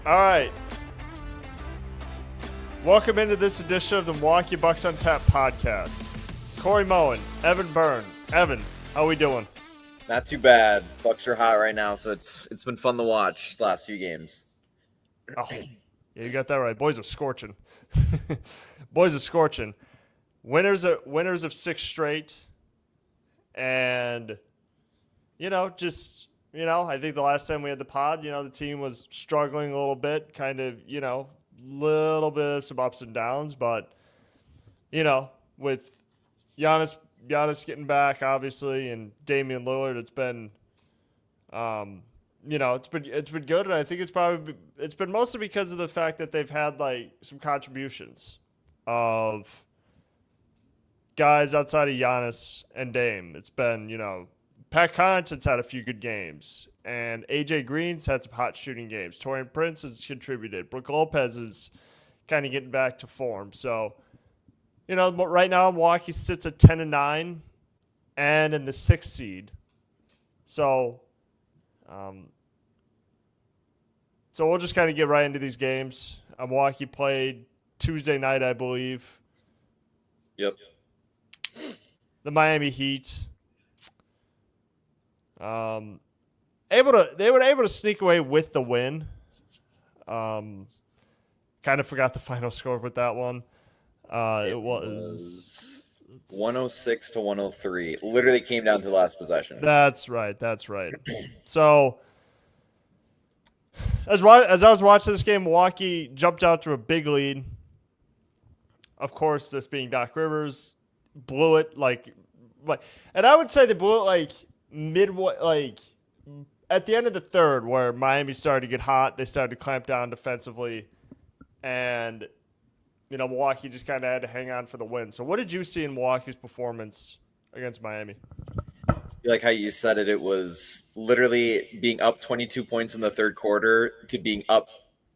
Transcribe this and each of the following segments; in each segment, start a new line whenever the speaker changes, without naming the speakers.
All right. Welcome into this edition of the Milwaukee Bucks on Tap podcast. Corey Moen, Evan Byrne. Evan, how we doing?
Not too bad. Bucks are hot right now, so it's been fun to watch the last few games.
Oh, yeah, you got that right. Boys are scorching. Boys are scorching. Winners of six straight, and I think the last time we had the pod, the team was struggling a little bit, kind of, little bit of some ups and downs, but with Giannis getting back, obviously, and Damian Lillard, it's been it's been good, and I think it's been mostly because of the fact that they've had like some contributions of guys outside of Giannis and Dame. It's been, Pat Connaughton's had a few good games, and AJ Green's had some hot shooting games. Torian Prince has contributed. Brook Lopez is kind of getting back to form. So, right now Milwaukee sits at 10-9 and in the 6th seed. So, we'll just kind of get right into these games. Milwaukee played Tuesday night, I believe.
Yep.
The Miami Heat. They were able to sneak away with the win. Kind of forgot the final score with that one. It was
106 to 103. Literally came down to the last possession.
That's right. So as I was watching this game, Milwaukee jumped out to a big lead. Of course, this being Doc Rivers, blew it and I would say they blew it at the end of the third, where Miami started to get hot. They started to clamp down defensively, and Milwaukee just kind of had to hang on for the win. So what did you see in Milwaukee's performance against Miami?
Like how you said it was literally being up 22 points in the third quarter to being up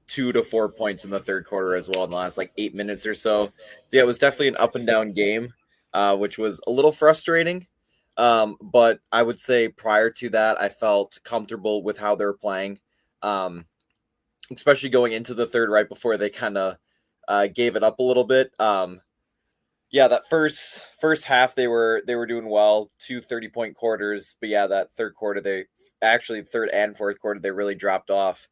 2 to 4 points in the third quarter as well in the last 8 minutes or so. So yeah, it was definitely an up and down game, which was a little frustrating. But I would say prior to that, I felt comfortable with how they were playing, especially going into the third right before they kind of gave it up a little bit. That first half they were doing well, 2 30-point quarters, but yeah, that third quarter third and fourth quarter they really dropped off.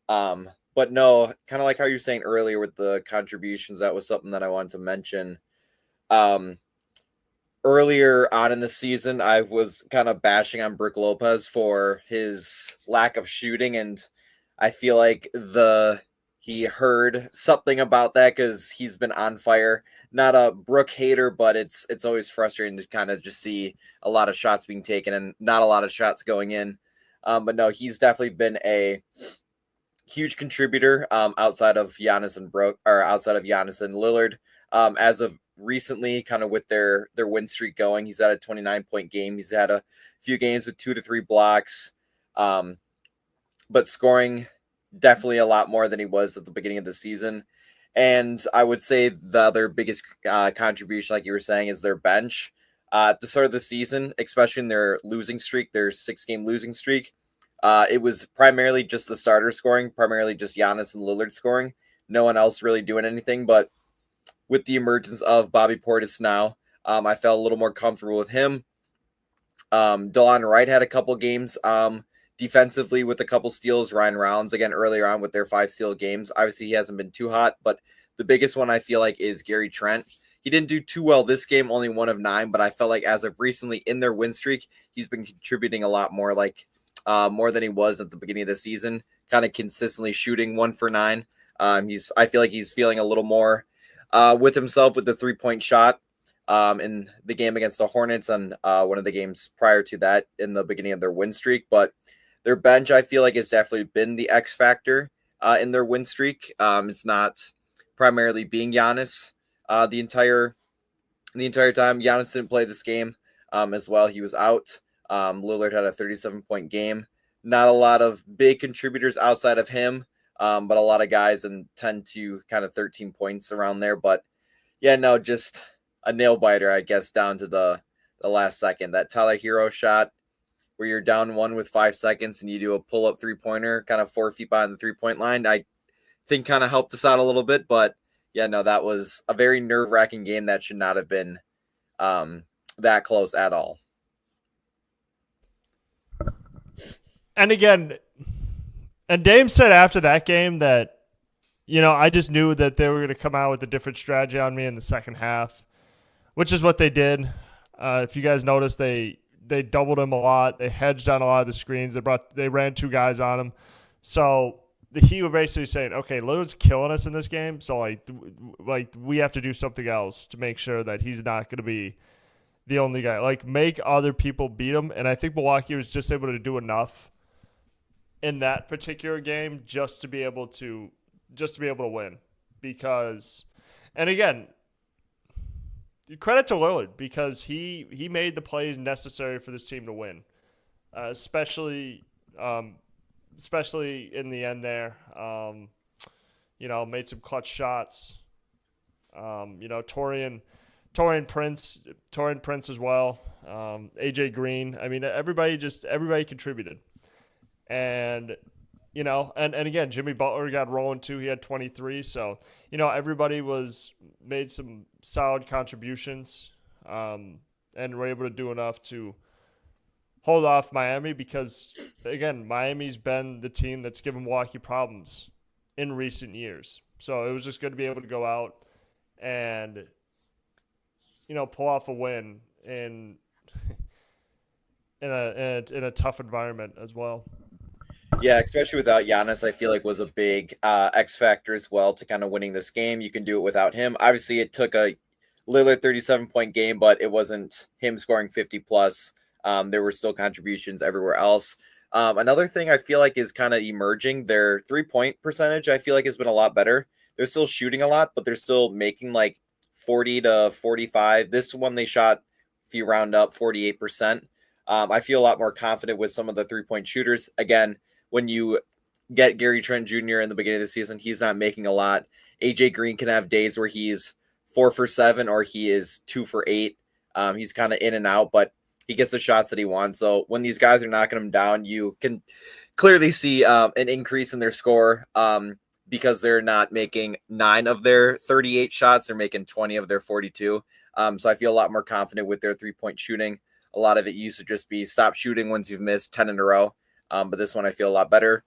But no, kind of like how you're saying earlier with the contributions, that was something that I wanted to mention. Earlier on in the season, I was kind of bashing on Brook Lopez for his lack of shooting, and I feel like he heard something about that because he's been on fire. Not a Brook hater, but it's always frustrating to kind of just see a lot of shots being taken and not a lot of shots going in. But no, he's definitely been a huge contributor outside of Giannis and Lillard. As of recently, kind of with their win streak going, he's had a 29-point game. He's had a few games with 2 to 3 blocks, but scoring definitely a lot more than he was at the beginning of the season. And I would say the other biggest contribution, like you were saying, is their bench. At the start of the season, especially in their losing streak, their 6-game losing streak, it was primarily just the starter scoring, primarily just Giannis and Lillard scoring. No one else really doing anything, but with the emergence of Bobby Portis now, I felt a little more comfortable with him. Delon Wright had a couple games defensively with a couple steals. Ryan Rounds, again, earlier on with their 5-steal games. Obviously, he hasn't been too hot, but the biggest one I feel like is Gary Trent. He didn't do too well this game, only 1 of 9, but I felt like as of recently in their win streak, he's been contributing a lot more, more than he was at the beginning of the season, kind of consistently shooting 1 for 9. I feel like he's feeling a little more with himself with the 3-point shot in the game against the Hornets and one of the games prior to that in the beginning of their win streak. But their bench, I feel like, has definitely been the X factor in their win streak. It's not primarily being Giannis the entire time. Giannis didn't play this game as well. He was out. Lillard had a 37-point game. Not a lot of big contributors outside of him, but a lot of guys and 10 to kind of 13 points around there. But yeah, no, just a nail biter, I guess, down to the last second. That Tyler Hero shot where you're down 1 with 5 seconds and you do a pull-up three-pointer kind of 4 feet behind the three-point line. think kind of helped us out a little bit. But yeah, no, that was a very nerve-wracking game that should not have been that close at all.
And again, and Dame said after that game that, I just knew that they were going to come out with a different strategy on me in the second half, which is what they did. If you guys noticed, they doubled him a lot. They hedged on a lot of the screens. They ran 2 guys on him. So the Heat were basically saying, okay, Lillard's killing us in this game, so like we have to do something else to make sure that he's not going to be the only guy. Like, make other people beat him. And I think Milwaukee was just able to do enough in that particular game just to be able to win. Because, and again, credit to Lillard, because he made the plays necessary for this team to win, especially in the end there. Made some clutch shots. Torian Prince as well. AJ Green. I mean, everybody contributed. And and again, Jimmy Butler got rolling too. He had 23. So, everybody made some solid contributions, and were able to do enough to hold off Miami, because, again, Miami's been the team that's given Milwaukee problems in recent years. So it was just good to be able to go out and, pull off a win in a tough environment as well.
Yeah, especially without Giannis, I feel like was a big X factor as well to kind of winning this game. You can do it without him. Obviously, it took a Lillard 37-point game, but it wasn't him scoring 50 plus. There were still contributions everywhere else. Another thing I feel like is kind of emerging, their 3-point percentage, I feel like has been a lot better. They're still shooting a lot, but they're still making like 40 to 45. This one they shot, if you round up, 48%. I feel a lot more confident with some of the 3-point shooters. Again, when you get Gary Trent Jr. in the beginning of the season, he's not making a lot. AJ Green can have days where he's 4 for 7 or he is 2 for 8. He's kind of in and out, but he gets the shots that he wants. So when these guys are knocking him down, you can clearly see an increase in their score because they're not making 9 of their 38 shots. They're making 20 of their 42. So I feel a lot more confident with their 3-point shooting. A lot of it used to just be stop shooting once you've missed 10 in a row. But this one I feel a lot better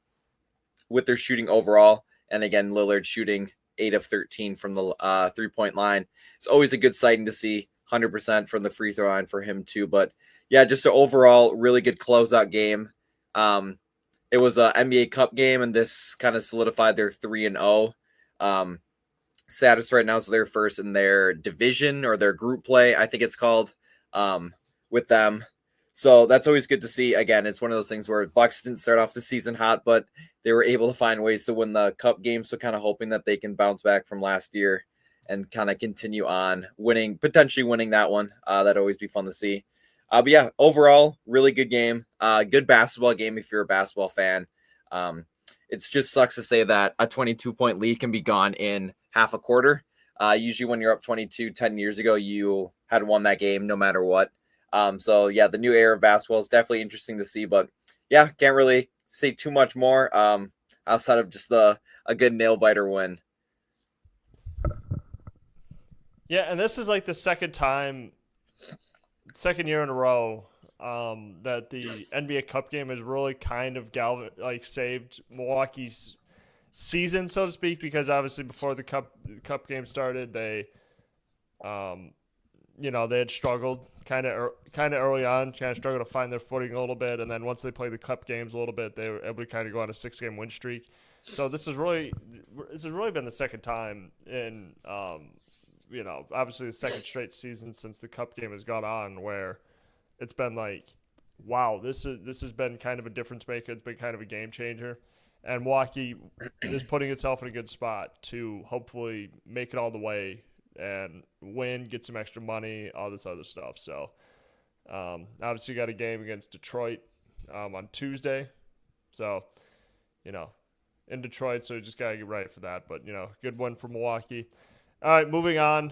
with their shooting overall. And again, Lillard shooting 8 of 13 from the 3-point line. It's always a good sighting to see. 100% from the free throw line for him too. But yeah, just an overall really good closeout game. It was an NBA Cup game, and this kind of solidified their 3-0 status right now. So they're first in their division or their group play, I think it's called, with them. So that's always good to see. Again, it's one of those things where Bucks didn't start off the season hot, but they were able to find ways to win the Cup game. So kind of hoping that they can bounce back from last year and kind of continue on potentially winning that one. That'd always be fun to see. But yeah, overall, really good game. Good basketball game if you're a basketball fan. It just sucks to say that a 22-point lead can be gone in half a quarter. Usually when you're up 22 10 years ago, you had won that game no matter what. So yeah, the new era of basketball is definitely interesting to see, but yeah, can't really say too much more outside of just a good nail biter win.
Yeah, and this is like the second year in a row that the NBA Cup game has really kind of saved Milwaukee's season, so to speak, because obviously before the cup game started, they they had struggled kind of early on, struggled to find their footing a little bit, and then once they played the cup games a little bit, they were able to kind of go on a 6-game win streak. So this has really been the second time in obviously the second straight season since the cup game has gone on where it's been like, wow, this has been kind of a difference maker. It's been kind of a game changer, and Milwaukee is putting itself in a good spot to hopefully make it all the way and win, get some extra money, all this other stuff. So obviously you got a game against Detroit on Tuesday. So, in Detroit, so you just got to get ready for that. But, good win for Milwaukee. All right, moving on.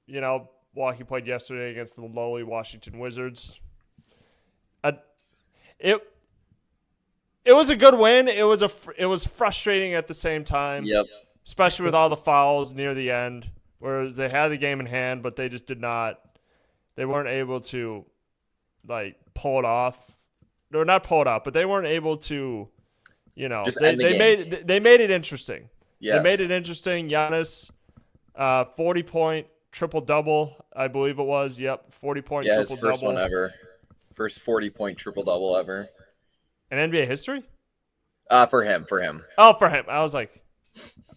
Milwaukee played yesterday against the lowly Washington Wizards. it was a good win. It was frustrating at the same time,
Yep.
especially with all the fouls near the end, whereas they had the game in hand, but they just did not. They weren't able to like pull it off. Or not pull it off, but they weren't able to.
Just
They
end the game.
they made it interesting. They made
Yes.
it interesting. Giannis, 40-point triple double, I believe it was. Yep, 40-point
Yeah, his
triple
first one
double
ever. First 40-point triple double ever.
in NBA history.
For him.
Oh, for him. I was like,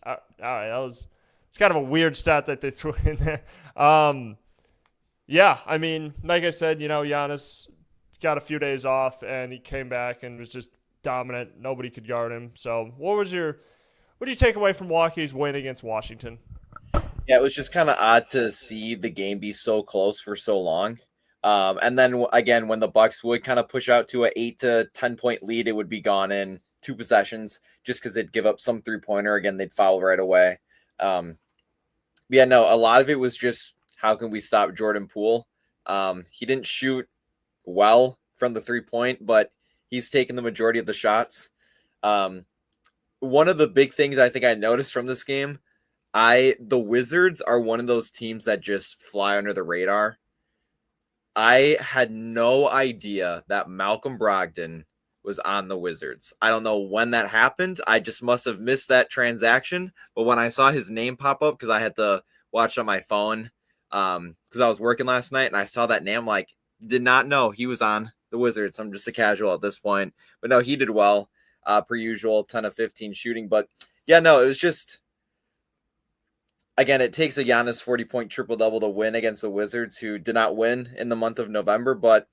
all right, it's kind of a weird stat that they threw in there. Yeah, I mean, like I said, Giannis got a few days off and he came back and was just dominant. Nobody could guard him. So, what do you take away from Milwaukee's win against Washington?
Yeah, it was just kind of odd to see the game be so close for so long. And then again, when the Bucks would kind of push out to an 8 to 10 point lead, it would be gone in 2 possessions just because they'd give up some 3-pointer. Again, they'd foul right away. Yeah, no, a lot of it was just how can we stop Jordan Poole? He didn't shoot well from the 3-point, but he's taken the majority of the shots. One of the big things I think I noticed from this game, the Wizards are one of those teams that just fly under the radar. I had no idea that Malcolm Brogdon was on the Wizards. I don't know when that happened. I just must have missed that transaction. But when I saw his name pop up, because I had to watch on my phone, because I was working last night and I saw that name, like, did not know he was on the Wizards. I'm just a casual at this point. But no, he did well, per usual, 10 of 15 shooting. But yeah, no, it was just, again, it takes a Giannis 40-point triple-double to win against the Wizards, who did not win in the month of November, but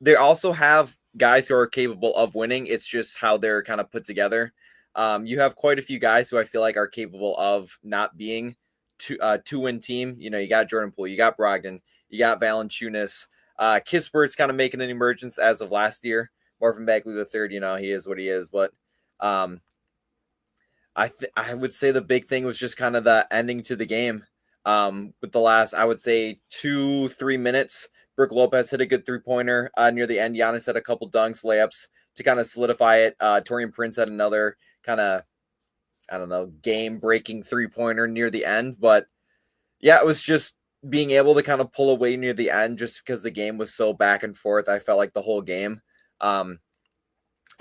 they also have guys who are capable of winning. It's just how they're kind of put together. You have quite a few guys who I feel like are capable of not being two-win team. You got Jordan Poole, you got Brogdon, you got Valanciunas. Kispert's kind of making an emergence as of last year. Marvin Bagley III, he is what he is, but I would say the big thing was just kind of the ending to the game. With the last, I would say 2-3 minutes, Brook Lopez hit a good 3-pointer near the end. Giannis had a couple dunks, layups to kind of solidify it. Taurean Prince had another kind of, I don't know, game-breaking 3-pointer near the end. But yeah, it was just being able to kind of pull away near the end just because the game was so back and forth. I felt like the whole game. I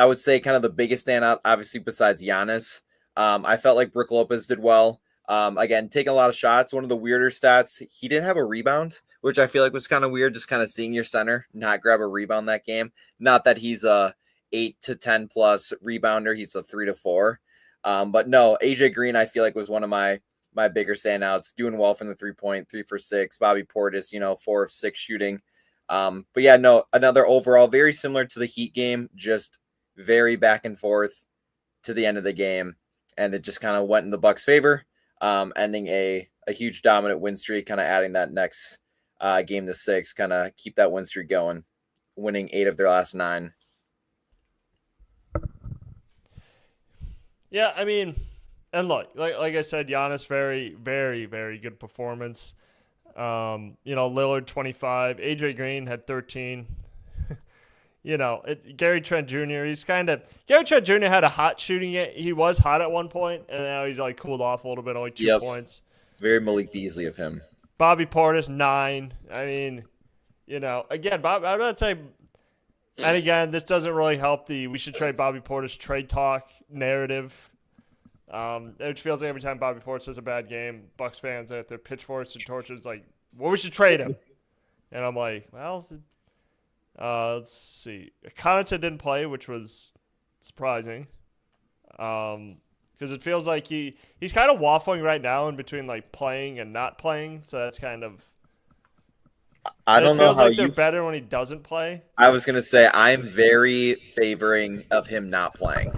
would say kind of the biggest standout, obviously, besides Giannis. I felt like Brook Lopez did well. Again, taking a lot of shots. One of the weirder stats, he didn't have a rebound, which I feel like was kind of weird, just kind of seeing your center not grab a rebound that game. Not that he's a 8 to 10 plus rebounder. He's a 3 to 4. But no, AJ Green, I feel like was one of my bigger standouts, doing well from the 3-point, 3 for 6. Bobby Portis, 4 of 6 shooting. But yeah, no, another overall very similar to the Heat game, just very back and forth to the end of the game. And it just kind of went in the Bucks' favor, ending a huge dominant win streak, kind of adding that next game to 6, kind of keep that win streak going, winning 8 of their last 9.
Yeah, I mean, and look, like I said, Giannis, very, very, very good performance. Lillard 25, AJ Green had 13. Gary Trent Jr. Gary Trent Jr. had a hot shooting. He was hot at one point, and now he's like cooled off a little bit, only 2 points.
Very Malik Beasley of him.
Bobby Portis 9. I mean, again, I'm not saying. And again, this doesn't really help the we should trade Bobby Portis trade talk narrative. It feels like every time Bobby Portis has a bad game, Bucks fans at their pitchforks and torches like, well, we should trade him. And I'm like, well. Let's see. Connaughton didn't play, which was surprising. Because it feels like he's kind of waffling right now in between like playing and not playing. So that's kind of.
I don't know how
it feels like they're better when he doesn't play.
I was gonna say I'm very favoring of him not playing.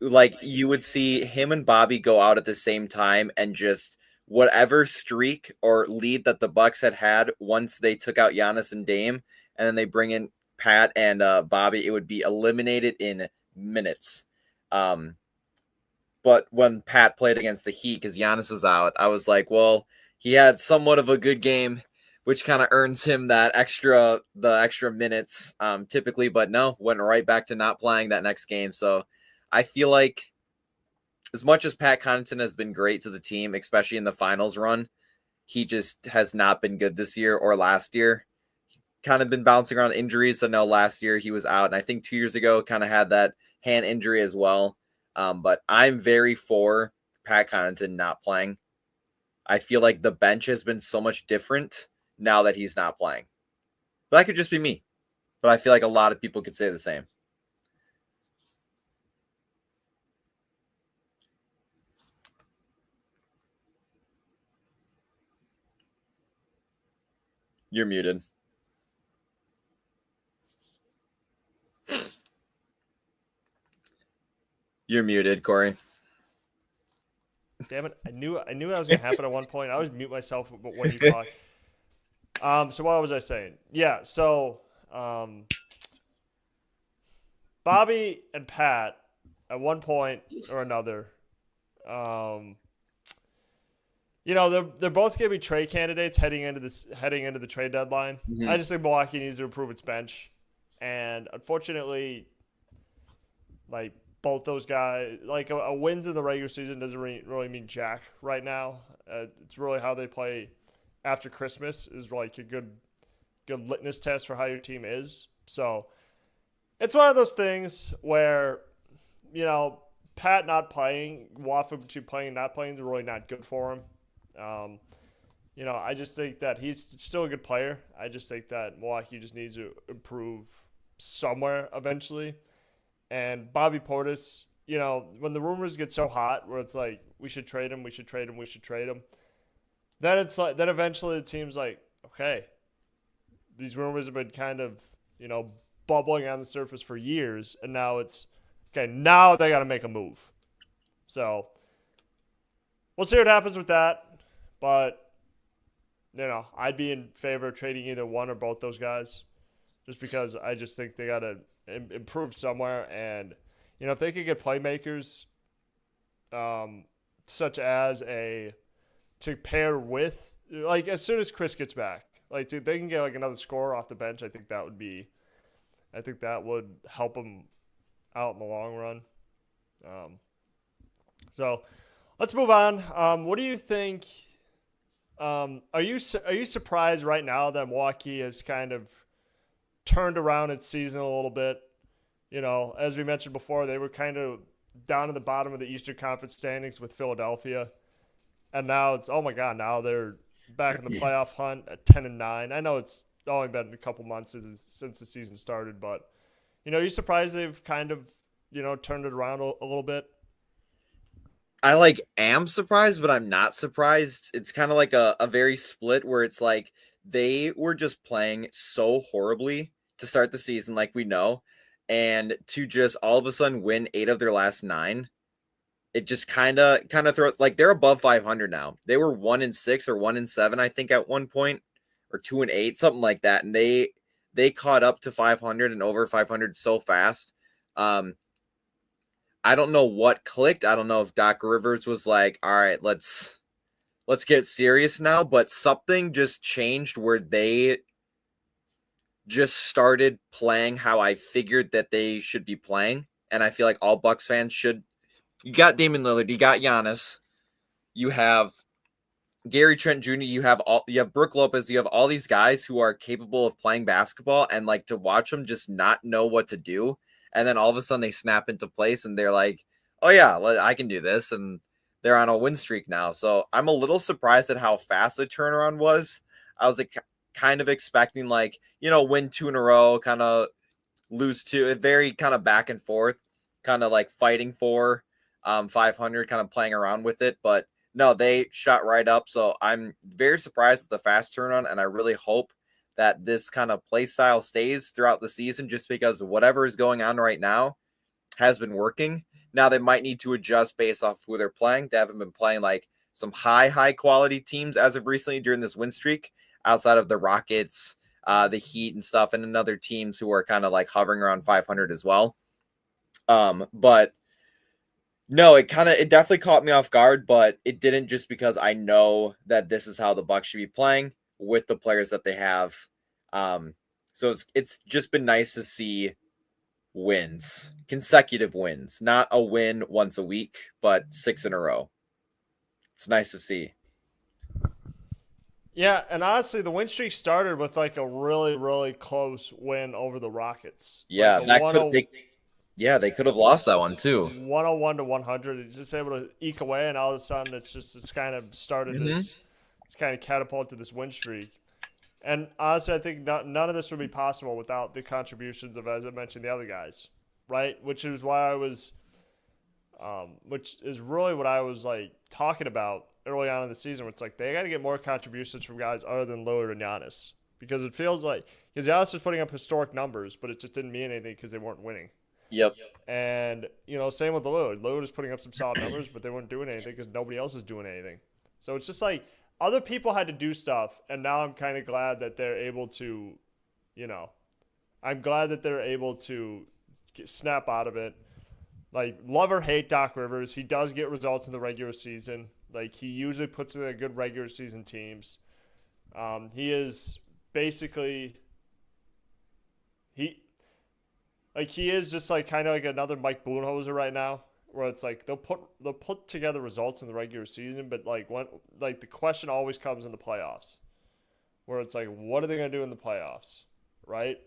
Like you would see him and Bobby go out at the same time and just whatever streak or lead that the Bucks had once they took out Giannis and Dame. And then they bring in Pat and Bobby, it would be eliminated in minutes. But when Pat played against the Heat, because Giannis was out, I was like, well, he had somewhat of a good game, which kind of earns him the extra minutes typically, but no, went right back to not playing that next game. So I feel like as much as Pat Connaughton has been great to the team, especially in the finals run, he just has not been good this year or last year. Kind of been bouncing around injuries. I know last year he was out, and I think 2 years ago kind of had that hand injury as well. But I'm very for Pat Connaughton not playing. I feel like the bench has been so much different now that he's not playing. But that could just be me. But I feel like a lot of people could say the same. You're muted. You're muted, Corey.
Damn it! I knew that was gonna happen at one point. I always mute myself when you talk. So what was I saying? Yeah. So, Bobby and Pat, at one point or another, they're both gonna be trade candidates heading into the trade deadline.
Mm-hmm.
I just think Milwaukee needs to improve its bench, and unfortunately, like both those guys, like a wins in the regular season doesn't really mean jack right now. It's really how they play after Christmas is like a good litmus test for how your team is. So it's one of those things where, Pat not playing, waffling between playing and not playing is really not good for him. I just think that he's still a good player. I just think that Milwaukee just needs to improve somewhere eventually. And Bobby Portis, when the rumors get so hot where it's like, we should trade him, then it's like, then eventually the team's like, okay, these rumors have been kind of, bubbling on the surface for years. And now it's, okay, now they got to make a move. So we'll see what happens with that. But, I'd be in favor of trading either one or both those guys just because I just think they got to improve somewhere. And, if they could get playmakers such as to pair with, like, as soon as Khris gets back, like, they can get, like, another scorer off the bench, I think that would help them out in the long run. So let's move on. What do you think? Are you surprised right now that Milwaukee has kind of turned around its season a little bit? As we mentioned before, they were kind of down at the bottom of the Eastern Conference standings with Philadelphia, and now it's, oh my God, now they're back in the playoff hunt at 10-9. I know it's only been a couple months since the season started, but are you surprised they've kind of turned it around a little bit?
I am surprised, but I'm not surprised. It's kind of like a very split where it's like they were just playing so horribly to start the season, like we know, and to just all of a sudden win 8 of their last 9. It just kind of throw, like, they're above 500 now. They were 1-6 or 1-7, I think, at one point, or 2-8, something like that, and they caught up to 500 and over 500 so fast. I don't know what clicked. I don't know if Doc Rivers was like, all right, let's get serious now, but something just changed where they just started playing how I figured that they should be playing. And I feel like all Bucks fans should. You got Damian Lillard, you got Giannis, you have Gary Trent Jr., you have Brook Lopez, you have all these guys who are capable of playing basketball, and like to watch them just not know what to do. And then all of a sudden they snap into place and they're like, oh yeah, I can do this. And they're on a win streak now. So I'm a little surprised at how fast the turnaround was. I was like kind of expecting win 2 in a row, kind of lose 2, very kind of back and forth, kind of like fighting for 500, kind of playing around with it. But no, they shot right up. So I'm very surprised at the fast turnaround. And I really hope that this kind of play style stays throughout the season, just because whatever is going on right now has been working. Now they might need to adjust based off who they're playing. They haven't been playing like some high quality teams as of recently during this win streak, outside of the Rockets, the Heat and stuff, and other teams who are kind of like hovering around 500 as well. But no, it definitely caught me off guard, but it didn't, just because I know that this is how the Bucks should be playing. with the players that they have. So it's just been nice to see wins, consecutive wins, not a win once a week, but 6 in a row. It's nice to see.
Yeah, and honestly, the win streak started with like a really, really close win over the Rockets. Like
Yeah,
a
that could they could have lost that one too.
101 to 100. It's just able to eke away, and all of a sudden, it's kind of started
Mm-hmm.
this, it's kind of catapulted this win streak. And honestly, I think none of this would be possible without the contributions of, as I mentioned, the other guys, right? Which is why I was, which is really what I was like talking about early on in the season. Where it's like they got to get more contributions from guys other than Lillard and Giannis, because it feels like because Giannis was putting up historic numbers, but it just didn't mean anything because they weren't winning.
Yep.
And same with Lillard. Lillard was putting up some solid numbers, but they weren't doing anything because nobody else was doing anything. So it's just like other people had to do stuff, and now I'm kind of glad that they're able to, I'm glad that they're able to snap out of it. Like, love or hate Doc Rivers, he does get results in the regular season. Like, he usually puts in a good regular season teams. He is basically he is just like kind of like another Mike Budenholzer right now, where it's like they'll put together results in the regular season, but the question always comes in the playoffs, where it's like, what are they gonna do in the playoffs, right?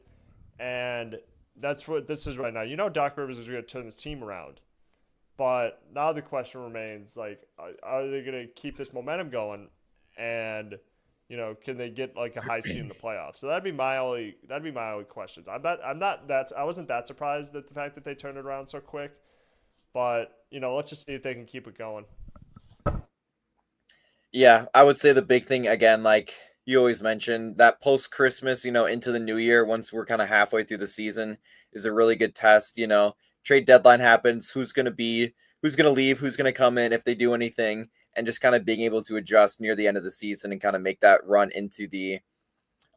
And that's what this is right now. Doc Rivers is gonna turn this team around, but now the question remains, like, are they gonna keep this momentum going, and can they get like a high seed in the playoffs? So that'd be my only questions. I wasn't that surprised at the fact that they turned it around so quick, but let's just see if they can keep it going.
Yeah, I would say the big thing again, like you always mention, that post Christmas, into the new year, once we're kind of halfway through the season, is a really good test. Trade deadline happens. Who's going to leave? Who's going to come in if they do anything? And just kind of being able to adjust near the end of the season and kind of make that run into the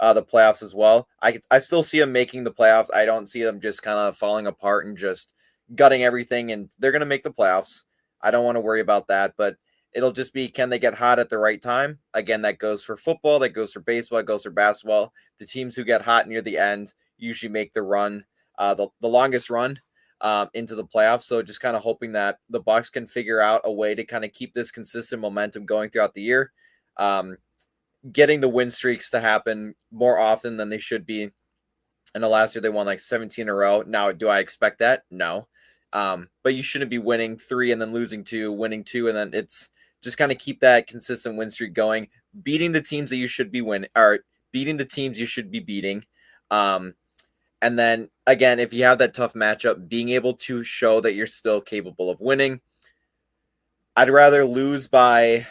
playoffs as well. I still see them making the playoffs. I don't see them just kind of falling apart and just gutting everything. And they're going to make the playoffs. I don't want to worry about that, but it'll just be, can they get hot at the right time? Again, that goes for football, that goes for baseball, that goes for basketball. The teams who get hot near the end usually make the run, the longest run into the playoffs. So just kind of hoping that the Bucks can figure out a way to kind of keep this consistent momentum going throughout the year, getting the win streaks to happen more often than they should be. And the last year they won like 17 in a row. Now, do I expect that? No. But you shouldn't be winning 3 and then losing 2, winning 2, and then it's just kind of keep that consistent win streak going, beating the teams that you should be winning, or beating the teams you should be beating. And then, again, if you have that tough matchup, being able to show that you're still capable of winning. I'd rather lose by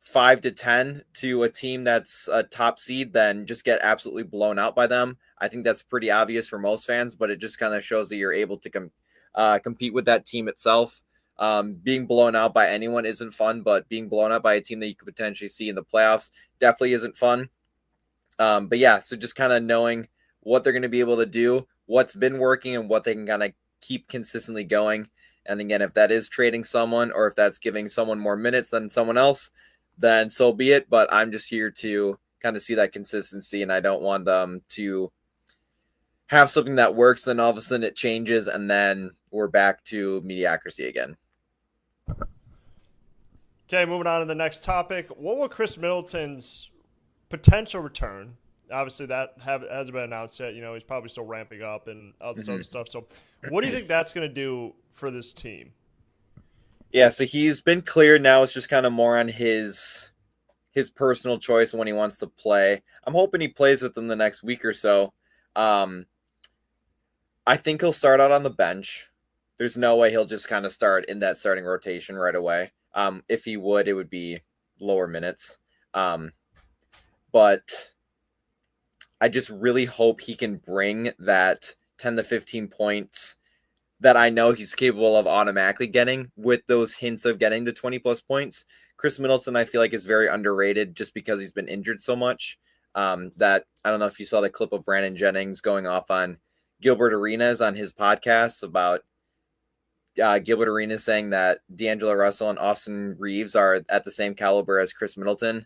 5 to 10 to a team that's a top seed than just get absolutely blown out by them. I think that's pretty obvious for most fans, but it just kind of shows that you're able to compete with that team itself. Being blown out by anyone isn't fun, but being blown out by a team that you could potentially see in the playoffs definitely isn't fun. But yeah, so just kind of knowing what they're going to be able to do, what's been working, and what they can kind of keep consistently going. And again, if that is trading someone or if that's giving someone more minutes than someone else, then so be it. But I'm just here to kind of see that consistency, and I don't want them to have something that works, then all of a sudden it changes, and then we're back to mediocrity again.
Okay, moving on to the next topic. What will Khris Middleton's potential return? Obviously, that hasn't been announced yet. He's probably still ramping up and all this other stuff. So, what do you think that's going to do for this team?
Yeah, so he's been cleared now. It's just kind of more on his personal choice when he wants to play. I'm hoping he plays within the next week or so. I think he'll start out on the bench. There's no way he'll just kind of start in that starting rotation right away. If he would, it would be lower minutes. But I just really hope he can bring that 10 to 15 points that I know he's capable of automatically getting with those hints of getting the 20 plus points. Khris Middleton, I feel like, is very underrated just because he's been injured so much. That I don't know if you saw the clip of Brandon Jennings going off on Gilbert Arenas on his podcast about Gilbert Arenas saying that D'Angelo Russell and Austin Reeves are at the same caliber as Khris Middleton.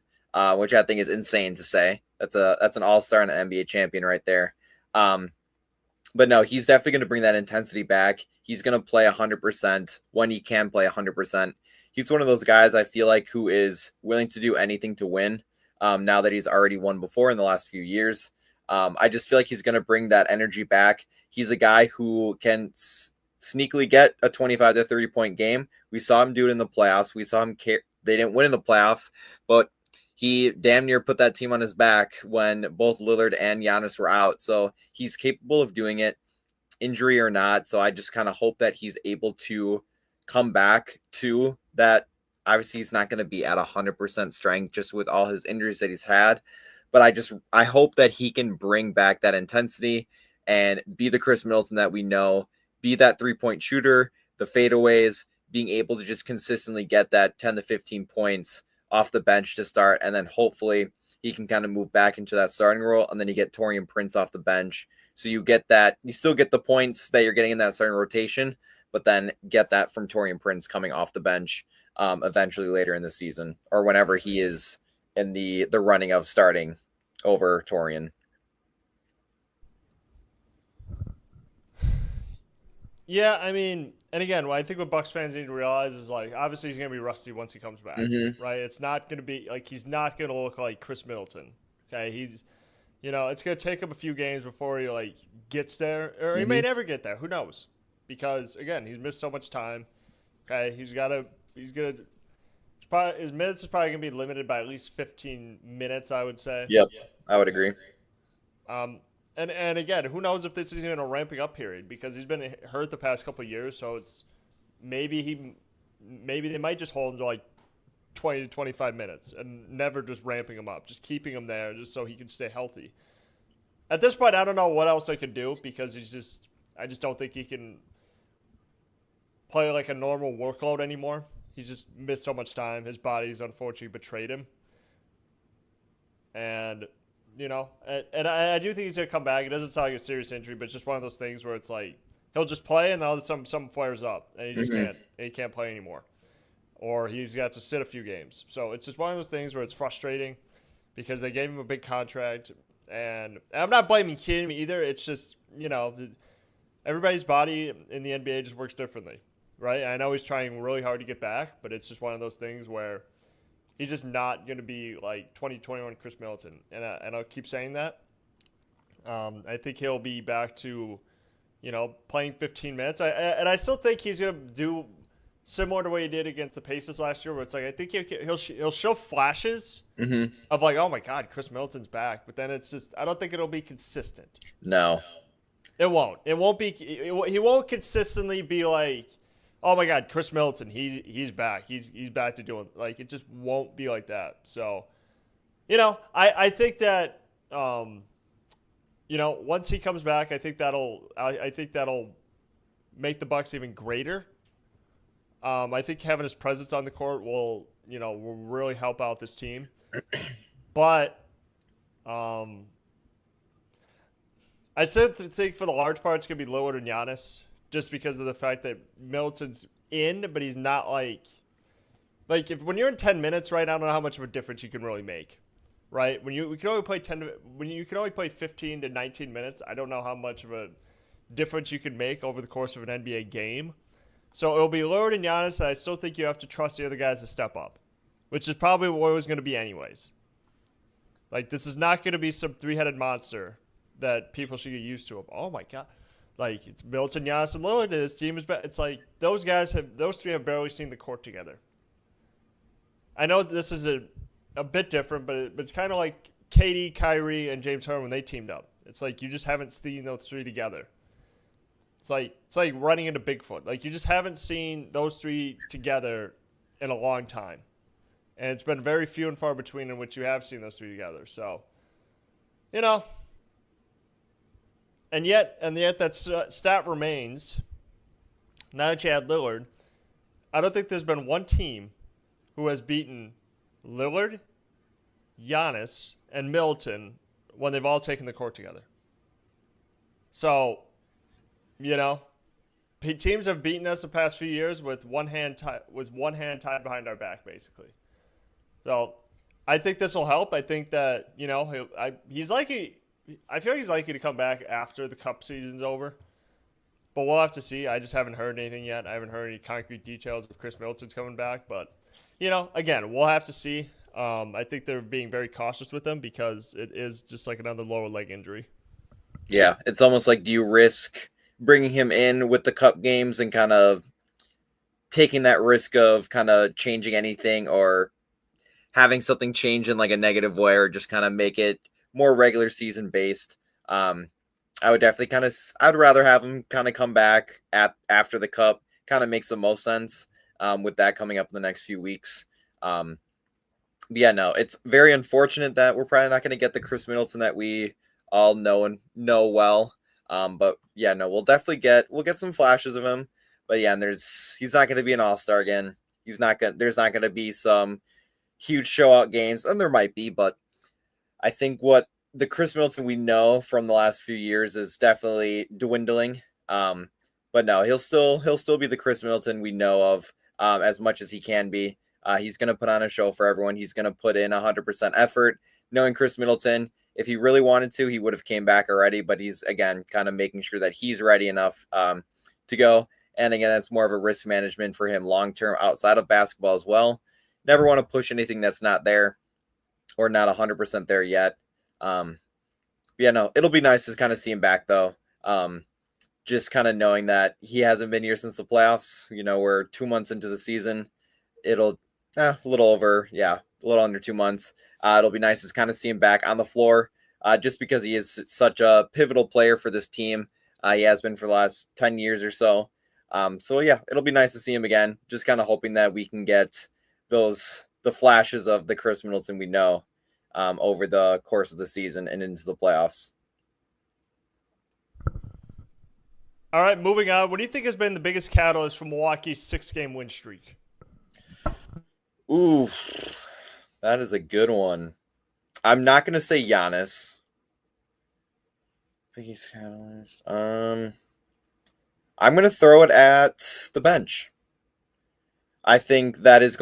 which I think is insane to say. That's an all-star and an NBA champion right there. But no, he's definitely going to bring that intensity back. He's going to play 100% when he can play 100%. He's one of those guys I feel like who is willing to do anything to win. Now that he's already won before in the last few years, I just feel like he's going to bring that energy back. He's a guy who can sneakily get a 25 to 30 point game. We saw him do it in the playoffs. We saw him they didn't win in the playoffs, but he damn near put that team on his back when both Lillard and Giannis were out. So he's capable of doing it, injury or not. So I just kind of hope that he's able to come back to that. Obviously, he's not going to be at 100% strength just with all his injuries that he's had. But I hope that he can bring back that intensity and be the Khris Middleton that we know, be that 3-point shooter, the fadeaways, being able to just consistently get that 10 to 15 points off the bench to start, and then hopefully he can kind of move back into that starting role, and then you get Taurean Prince off the bench. So you still get the points that you're getting in that starting rotation, but then get that from Taurean Prince coming off the bench eventually later in the season, or whenever he is in the running of starting over Taurean.
Yeah, I mean, and again, I think what Bucks fans need to realize is like, obviously he's gonna be rusty once he comes back, right? It's not gonna be like he's not gonna look like Khris Middleton. Okay, it's gonna take him a few games before he like gets there, or he may never get there. Who knows? Because again, he's missed so much time. Okay, his minutes is probably gonna be limited by at least 15 minutes, I would say.
Yep, I would agree.
And again, who knows if this is even a ramping up period because he's been hurt the past couple of years. So it's maybe they might just hold him to like 20 to 25 minutes and never just ramping him up, just keeping him there just so he can stay healthy. At this point, I don't know what else they could do because I just don't think he can play like a normal workload anymore. He's just missed so much time. His body's unfortunately betrayed him. And I do think he's gonna come back. It doesn't sound like a serious injury, but it's just one of those things where it's like he'll just play and then some flares up and he just can't play anymore, or he's got to sit a few games. So it's just one of those things where it's frustrating because they gave him a big contract, and I'm not blaming him either. It's just everybody's body in the NBA just works differently, right? I know he's trying really hard to get back, but it's just one of those things where he's just not going to be like 2021 Khris Middleton. And I'll keep saying that. I think he'll be back to, playing 15 minutes. I still think he's going to do similar to what he did against the Pacers last year, where it's like I think he'll show flashes of like, oh my God, Khris Middleton's back. But then it's just I don't think it'll be consistent.
No.
It won't. It won't be. He won't consistently be like, oh my God, Khris Middleton, he's back. He's back to doing like it just won't be like that. So, I think that once he comes back, I think that'll make the Bucks even greater. I think having his presence on the court will really help out this team. But I still think for the large part it's gonna be Lillard and Giannis. Just because of the fact that Middleton's in, but he's not like when you're in 10 minutes, right? I don't know how much of a difference you can really make, right? When you can only play 15 to 19 minutes, I don't know how much of a difference you can make over the course of an NBA game. So it'll be Lillard and Giannis, and I still think you have to trust the other guys to step up, which is probably what it was going to be anyways. Like this is not going to be some three-headed monster that people should get used to. Oh my God. Like it's Middleton, Giannis, and Lillard. This team is it's like those three have barely seen the court together. I know this is a bit different, but it's kind of like KD, Kyrie, and James Harden when they teamed up. It's like you just haven't seen those three together. It's like running into Bigfoot. Like you just haven't seen those three together in a long time, and it's been very few and far between in which you have seen those three together. So, And yet that stat remains. Now that you add Lillard, I don't think there's been one team who has beaten Lillard, Giannis, and Middleton when they've all taken the court together. So, teams have beaten us the past few years with one hand tied behind our back, basically. So, I think this will help. I think that he's likely. I feel he's likely to come back after the Cup season's over, but we'll have to see. I just haven't heard anything yet. I haven't heard any concrete details of Khris Middleton's coming back, but again, we'll have to see. I think they're being very cautious with him because it is just like another lower leg injury.
Yeah, it's almost like, do you risk bringing him in with the Cup games and kind of taking that risk of kind of changing anything, or having something change in like a negative way, or just kind of make it more regular season based? I would definitely I'd rather have him kind of come back after the Cup. Kind of makes the most sense with that coming up in the next few weeks. Yeah, no, it's very unfortunate that we're probably not going to get the Khris Middleton that we all know and know well. But yeah, no, we'll get some flashes of him. But yeah, and he's not going to be an all-star again. There's not going to be some huge show-out games, and there might be, but I think what the Khris Middleton we know from the last few years is definitely dwindling. But no, he'll still be the Khris Middleton we know of, as much as he can be. He's going to put on a show for everyone. He's going to put in 100% effort. Knowing Khris Middleton, if he really wanted to, he would have came back already, but he's, again, kind of making sure that he's ready enough to go. And again, that's more of a risk management for him long-term outside of basketball as well. Never want to push anything that's not there or not 100% there yet. Yeah, no, it'll be nice to kind of see him back, though. Just kind of knowing that he hasn't been here since the playoffs. We're 2 months into the season. It'll a little under 2 months. It'll be nice to kind of see him back on the floor, just because he is such a pivotal player for this team. He has been for the last 10 years or so. So yeah, it'll be nice to see him again. Just kind of hoping that we can get the flashes of the Khris Middleton we know over the course of the season and into the playoffs.
All right, moving on. What do you think has been the biggest catalyst for Milwaukee's 6-game win streak?
Ooh, that is a good one. I'm not going to say Giannis. Biggest catalyst. I'm going to throw it at the bench. I think that's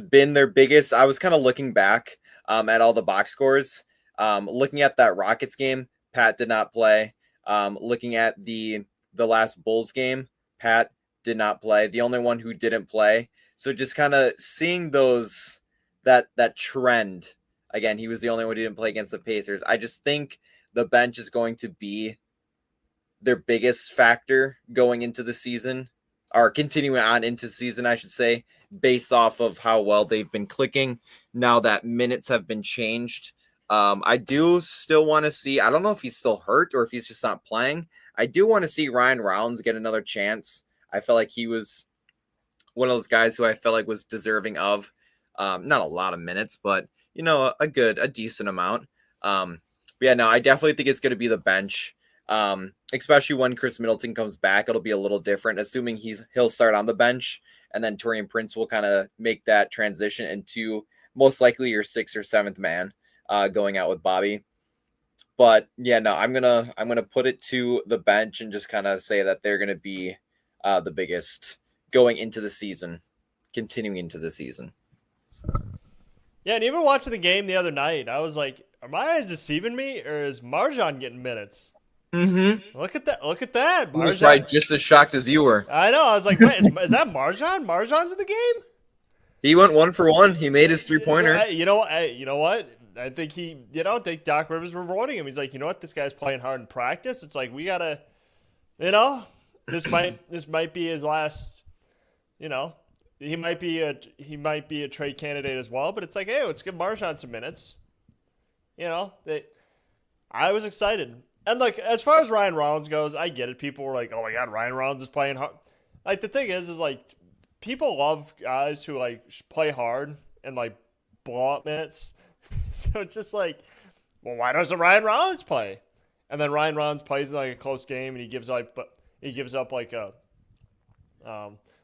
been their biggest. I was kind of looking back at all the box scores. Looking at that Rockets game, Pat did not play. Looking at the last Bulls game, Pat did not play. The only one who didn't play. So just kind of seeing that trend. Again, he was the only one who didn't play against the Pacers. I just think the bench is going to be their biggest factor going into the season, or continuing on into the season, I should say, based off of how well they've been clicking now that minutes have been changed. I do still want to see, I don't know if he's still hurt or if he's just not playing. I do want to see Ryan Rounds get another chance. I felt like he was one of those guys who I felt like was deserving of not a lot of minutes, but a decent amount. But yeah, no, I definitely think it's going to be the bench. Especially when Khris Middleton comes back, it'll be a little different, assuming he'll start on the bench, and then Taurean Prince will kind of make that transition into most likely your 6th or 7th man, going out with Bobby. But yeah, no, I'm gonna put it to the bench and just kind of say that they're gonna be the biggest going into the season, continuing into the season.
Yeah, and even watching the game the other night, I was like, are my eyes deceiving me, or is Marjan getting minutes?
Mm-hmm.
Look at that! Look at that!
He was probably just as shocked as you were.
I know. I was like, wait, is that Marjan? Marjan's in the game?
He went 1 for 1. He made his 3-pointer.
You know what? I think think Doc Rivers rewarding him. He's like, you know what? This guy's playing hard in practice. It's like, we gotta, this might be his last. He might be a trade candidate as well. But it's like, hey, let's give Marjan some minutes. I was excited. And, like, as far as Ryan Rollins goes, I get it. People were like, oh, my God, Ryan Rollins is playing hard. Like, the thing is like, people love guys who, like, play hard and, like, blow up minutes. So it's just like, well, why doesn't Ryan Rollins play? And then Ryan Rollins plays in, like, a close game, and he gives up, like, a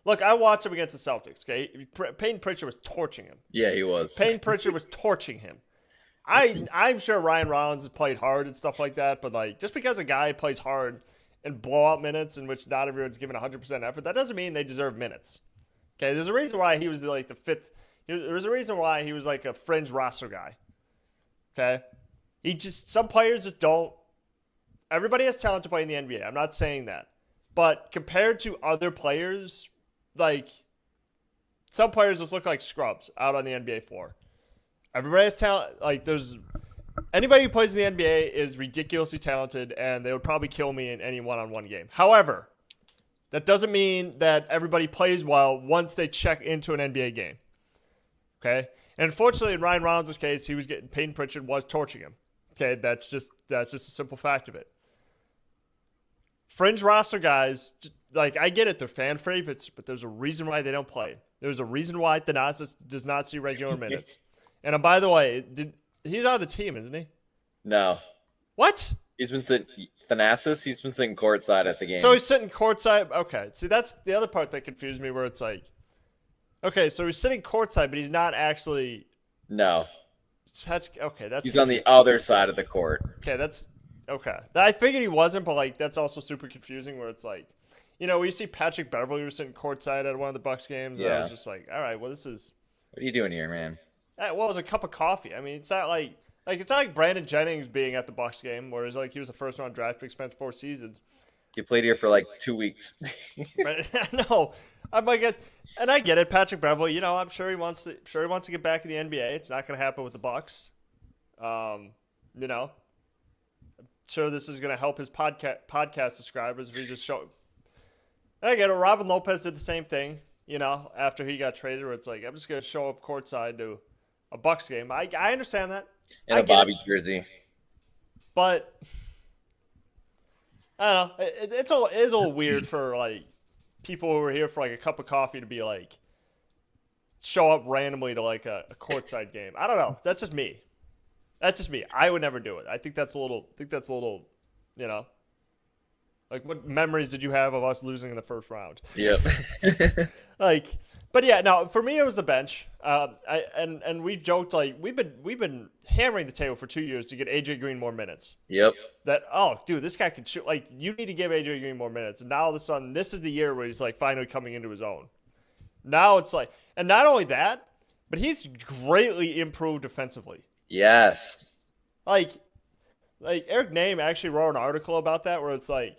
look, I watched him against the Celtics, okay? Peyton Pritchard was torching him.
Yeah, he was.
Peyton Pritchard was torching him. I'm sure Ryan Rollins has played hard and stuff like that, but like just because a guy plays hard and blowout minutes in which not everyone's given 100% effort, that doesn't mean they deserve minutes. Okay, there's a reason why he was like the 5th. There was a reason why he was like a fringe roster guy. Okay, some players just don't. Everybody has talent to play in the NBA. I'm not saying that, but compared to other players, like some players just look like scrubs out on the NBA floor. Everybody has talent. Like anybody who plays in the NBA is ridiculously talented, and they would probably kill me in any one-on-one game. However, that doesn't mean that everybody plays well once they check into an NBA game. Okay? And unfortunately, in Ryan Rollins' case, Peyton Pritchard was torching him. Okay? That's just a simple fact of it. Fringe roster guys, like, I get it, they're fan favorites, but there's a reason why they don't play. There's a reason why Thanasis does not see regular minutes. And by the way, he's on the team, isn't he?
No.
What?
He's been sitting courtside at the game.
So he's sitting courtside. Okay. See, that's the other part that confused me, where it's like, okay, so he's sitting courtside, but he's not actually.
No.
That's okay.
He's on the other side of the court.
Okay, that's okay. I figured he wasn't, but like that's also super confusing. Where it's like, we see Patrick Beverley was sitting courtside at one of the Bucks games. Yeah. And I was just like, all right, well, this is.
What are you doing here, man?
Well, it was a cup of coffee. I mean, it's not like it's not like Brandon Jennings being at the Bucks game, where it's like he was a first round draft pick, spent 4 seasons.
He played here for like 2 weeks.
No, I'm like, and I get it. Patrick Beverley, I'm sure he wants to get back in the NBA. It's not going to happen with the Bucks. I'm sure this is going to help his podcast subscribers if he just show. And I get it. Robin Lopez did the same thing. After he got traded, where it's like, I'm just going to show up courtside to a Bucks game. I understand that.
And a Bobby jersey.
But I don't know. It is a little weird for like people who are here for like a cup of coffee to be like show up randomly to like a courtside game. I don't know. That's just me. I would never do it. I think that's a little. Like, what memories did you have of us losing in the first round?
Yep.
But yeah, no. For me, it was the bench. And we've joked, like, we've been hammering the table for 2 years to get AJ Green more minutes.
Yep.
Dude, this guy could shoot. Like, you need to give AJ Green more minutes. And now all of a sudden, this is the year where he's like finally coming into his own. Now it's like, and not only that, but he's greatly improved defensively.
Yes.
Like Eric Name actually wrote an article about that, where it's like,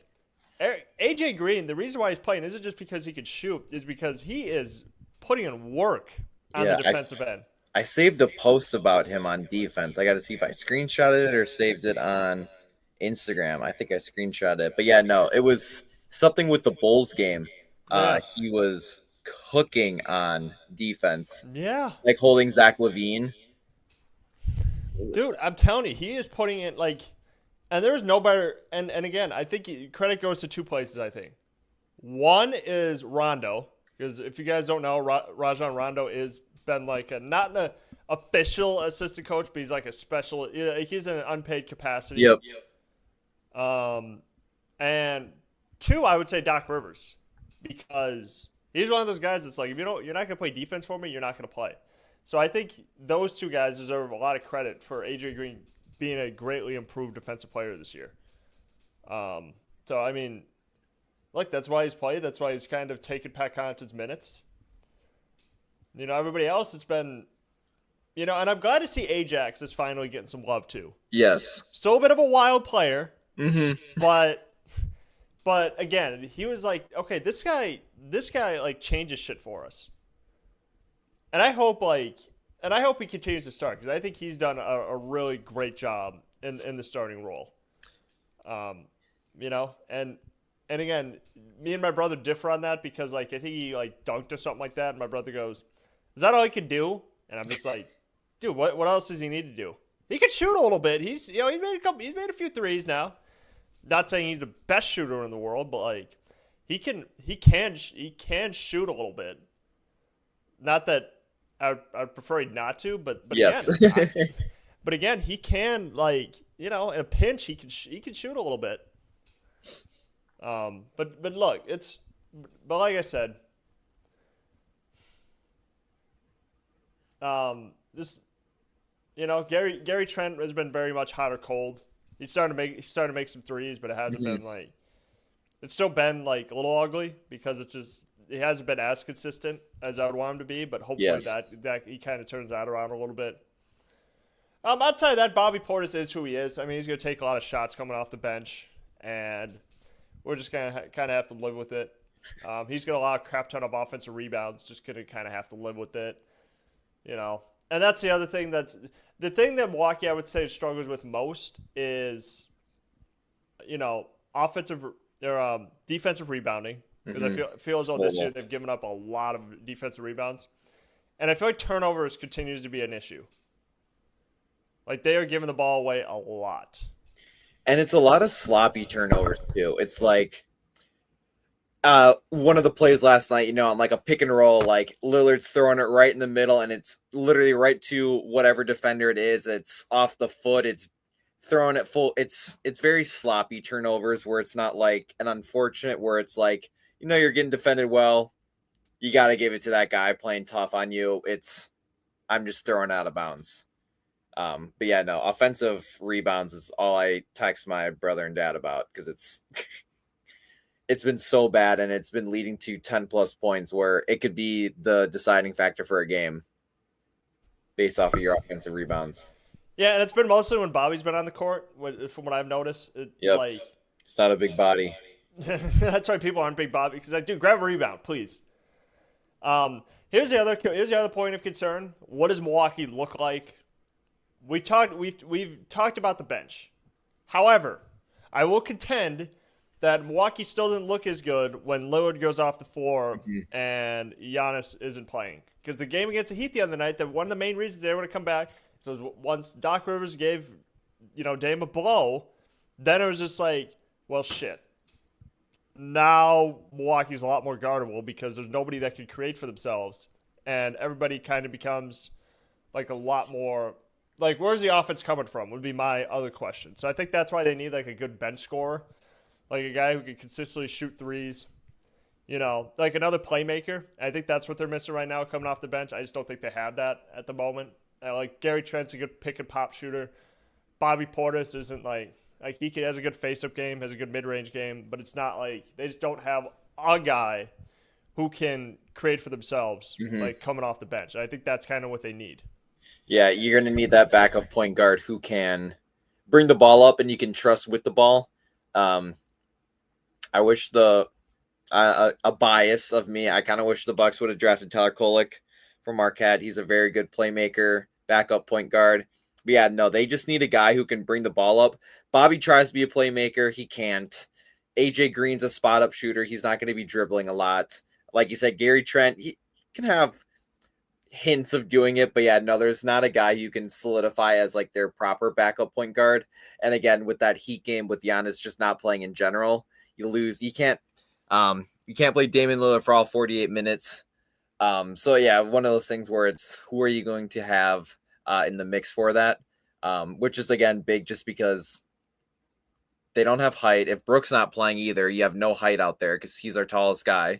AJ Green, the reason why he's playing isn't just because he could shoot, is because he is putting in work on the defensive end.
I saved a post about him on defense. I got to see if I screenshotted it or saved it on Instagram. I think I screenshotted it. But yeah, no, it was something with the Bulls game. He was cooking on defense.
Yeah.
Like holding Zach LaVine.
Dude, I'm telling you, he is putting it like. And there's no better, and again, I think credit goes to 2 places, I think. One is Rondo, because if you guys don't know, Rajon Rondo has been like not an official assistant coach, but he's like a special, he's in an unpaid capacity.
Yep.
And 2, I would say Doc Rivers, because he's one of those guys that's like, if you're not going to play defense for me, you're not going to play. So I think those 2 guys deserve a lot of credit for AJ Green being a greatly improved defensive player this year. So, I mean, look, that's why he's played. That's why he's kind of taken Pat Connaughton's minutes. Everybody else, it's been, and I'm glad to see Ajax is finally getting some love too.
Yes.
Still a bit of a wild player,
mm-hmm.
but again, he was like, okay, this guy like changes shit for us. And I hope he continues to start, because I think he's done a really great job in the starting role. And again, me and my brother differ on that, because like I think he like dunked or something like that, and my brother goes, "Is that all he can do?" And I'm just like, "Dude, what else does he need to do? He can shoot a little bit. He's he's made a few threes now. Not saying he's the best shooter in the world, but like he can shoot a little bit. Not that I'd prefer he not to, but
yes.
Again, but again, he can, like, in a pinch he can shoot a little bit. But look, but like I said, this, Gary Trent has been very much hot or cold. He's starting to make some threes, but it hasn't been like, it's still been like a little ugly, because it's just, he hasn't been as consistent as I would want him to be, but hopefully that he kind of turns that around a little bit. Outside of that, Bobby Portis is who he is. I mean, he's going to take a lot of shots coming off the bench, and we're just going to kind of have to live with it. He's going to allow a crap ton of offensive rebounds, just going to kind of have to live with it, And that's the other thing the thing that Milwaukee, I would say, struggles with most is, offensive or defensive rebounding. Because I feel as though this year they've given up a lot of defensive rebounds. And I feel like turnovers continues to be an issue. Like, they are giving the ball away a lot.
And it's a lot of sloppy turnovers, too. It's like one of the plays last night, on like a pick and roll, like Lillard's throwing it right in the middle, and it's literally right to whatever defender it is. It's off the foot. It's throwing it full. It's very sloppy turnovers where it's not like an unfortunate where it's like, you're getting defended well. You got to give it to that guy playing tough on you. I'm just throwing out of bounds. But yeah, no, offensive rebounds is all I text my brother and dad about because it's been so bad and it's been leading to 10 plus points where it could be the deciding factor for a game based off of your offensive rebounds.
Yeah, and it's been mostly when Bobby's been on the court, from what I've noticed.
It's not a big body.
That's why people aren't big Bobby because dude, grab a rebound, please. Here's the other point of concern. What does Milwaukee look like? We've talked about the bench. However, I will contend that Milwaukee still doesn't look as good when Lillard goes off the floor and Giannis isn't playing. Because the game against the Heat the other night, that one of the main reasons they were going to come back was once Doc Rivers gave Dame a blow, then it was just like, well, shit. Now Milwaukee's a lot more guardable because there's nobody that can create for themselves, and everybody kind of becomes like a lot more. Like, where's the offense coming from would be my other question. So I think that's why they need, like, a good bench scorer. Like, a guy who can consistently shoot threes. Like another playmaker. I think that's what they're missing right now coming off the bench. I just don't think they have that at the moment. Like, Gary Trent's a good pick-and-pop shooter. Bobby Portis isn't, like he has a good face-up game, has a good mid-range game. But it's not like they just don't have a guy who can create for themselves, like, coming off the bench. I think that's kind of what they need.
Yeah, you're going to need that backup point guard who can bring the ball up and you can trust with the ball. I wish a bias of me, I kind of wish the Bucks would have drafted Tyler Kolek from Marquette. He's a very good playmaker, backup point guard. But yeah, no, they just need a guy who can bring the ball up. Bobby tries to be a playmaker. He can't. AJ Green's a spot-up shooter. He's not going to be dribbling a lot. Like you said, Gary Trent, he can have hints of doing it, but yeah, no, there's not a guy you can solidify as like their proper backup point guard. And again, with that Heat game with Giannis just not playing in general, you lose. You can't play Damian Lillard for all 48 minutes. So yeah, one of those things where it's who are you going to have in the mix for that? Which is again big just because they don't have height. If Brooks not playing either, you have no height out there because he's our tallest guy.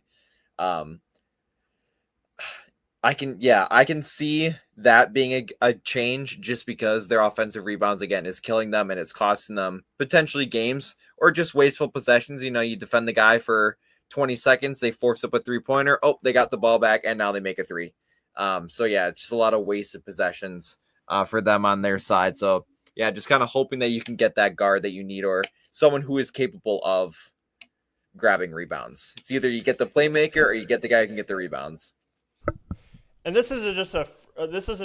I can see that being a change just because their offensive rebounds, again, is killing them and it's costing them potentially games or just wasteful possessions. You defend the guy for 20 seconds, they force up a three-pointer. Oh, they got the ball back, and now they make a three. So, yeah, it's just a lot of wasted possessions for them on their side. So, yeah, just kind of hoping that you can get that guard that you need or someone who is capable of grabbing rebounds. It's either you get the playmaker or you get the guy who can get the rebounds.
And this isn't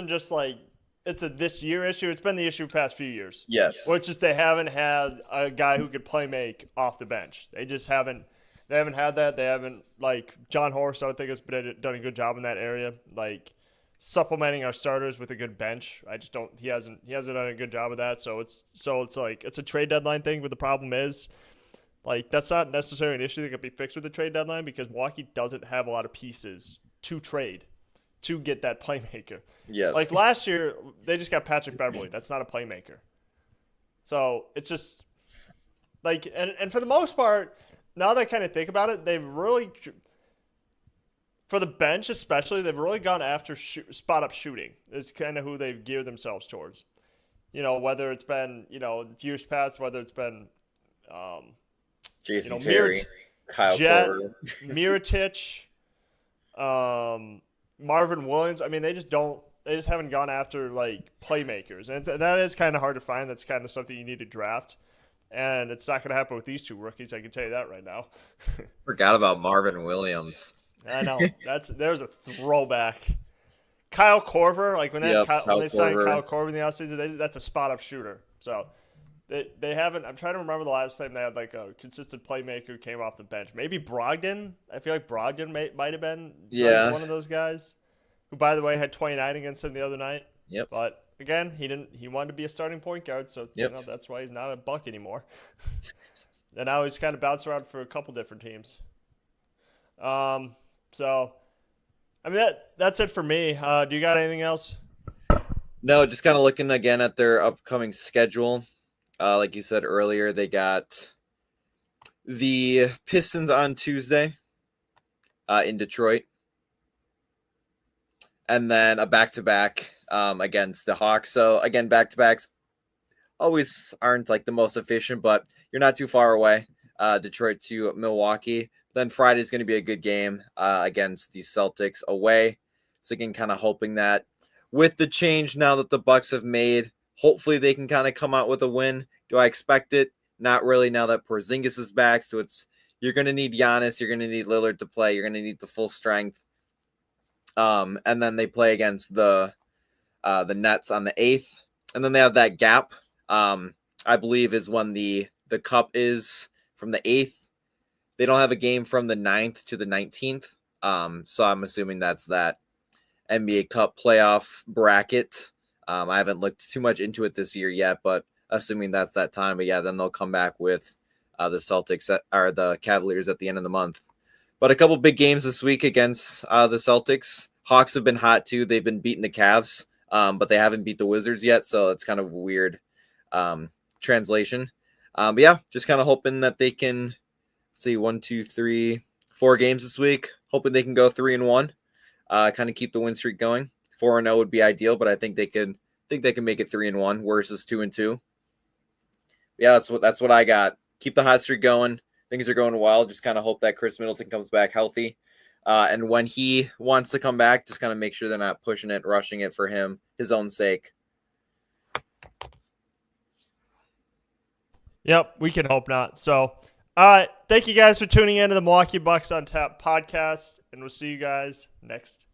just like it's a this year issue. It's been the issue the past few years.
Yes.
Which is they haven't had a guy who could play make off the bench. They just haven't had that. They haven't, like, John Horst, I don't think has done a good job in that area. Like, supplementing our starters with a good bench. He hasn't done a good job of that. So it's like it's a trade deadline thing, but the problem is, like, that's not necessarily an issue that can be fixed with the trade deadline because Milwaukee doesn't have a lot of pieces to trade to get that playmaker.
Yes.
Like last year, they just got Patrick Beverley. That's not a playmaker. So it's just like, and for the most part, now that I kind of think about it, they've really, for the bench especially, they've really gone after spot up shooting. It's kind of who they've geared themselves towards. Whether it's been, years past, whether it's been,
Jason Terry, Kyle
Jet,
Korver.
Mirotic, Marvin Williams. I mean, they just haven't gone after like playmakers, and that is kind of hard to find. That's kind of something you need to draft, and it's not going to happen with these two rookies. I can tell you that right now.
Forgot about Marvin Williams.
I know there's a throwback. Kyle Korver, like when
Yep,
when
Kyle
they signed
Korver.
Kyle Korver in the offseason, that's a spot up shooter. So they haven't. I'm trying to remember the last time they had like a consistent playmaker who came off the bench. Maybe Brogdon. I feel like Brogdon might have been
Yeah.
one of those guys. Who, by the way, had 29 against him the other night.
Yep.
But again, he wanted to be a starting point guard, so
Yep.
that's why he's not a Buck anymore. And now he's kind of bounced around for a couple different teams. So I mean that's it for me. Do you got anything else?
No, just kind of looking again at their upcoming schedule. Like you said earlier, they got the Pistons on Tuesday in Detroit. And then a back-to-back against the Hawks. So, again, back-to-backs always aren't like the most efficient, but you're not too far away. Detroit to Milwaukee. Then Friday's going to be a good game against the Celtics away. So, again, kind of hoping that with the change now that the Bucks have made, hopefully they can kind of come out with a win. Do I expect it? Not really now that Porzingis is back. So, you're going to need Giannis. You're going to need Lillard to play. You're going to need the full strength. And then they play against the Nets on the 8th. And then they have that gap, I believe, is when the cup is from the 8th. They don't have a game from the 9th to the 19th. So I'm assuming that's that NBA Cup playoff bracket. I haven't looked too much into it this year yet, but assuming that's that time. But yeah, then they'll come back with the Celtics or the Cavaliers at the end of the month. But a couple big games this week against the Celtics. Hawks have been hot too. They've been beating the Cavs, but they haven't beat the Wizards yet. So it's kind of a weird translation. But yeah, just kind of hoping that they can see 1, 2, 3, 4 games this week. Hoping they can go 3-1, kind of keep the win streak going. 4-0 would be ideal, but I think they can make it 3-1 versus 2-2. Yeah, that's what I got. Keep the hot streak going. Things are going well. Just kind of hope that Khris Middleton comes back healthy. And when he wants to come back, just kind of make sure they're not pushing it, rushing it for him, his own sake.
Yep, we can hope not. So, all right. Thank you guys for tuning in to the Milwaukee Bucks on Tap podcast, and we'll see you guys next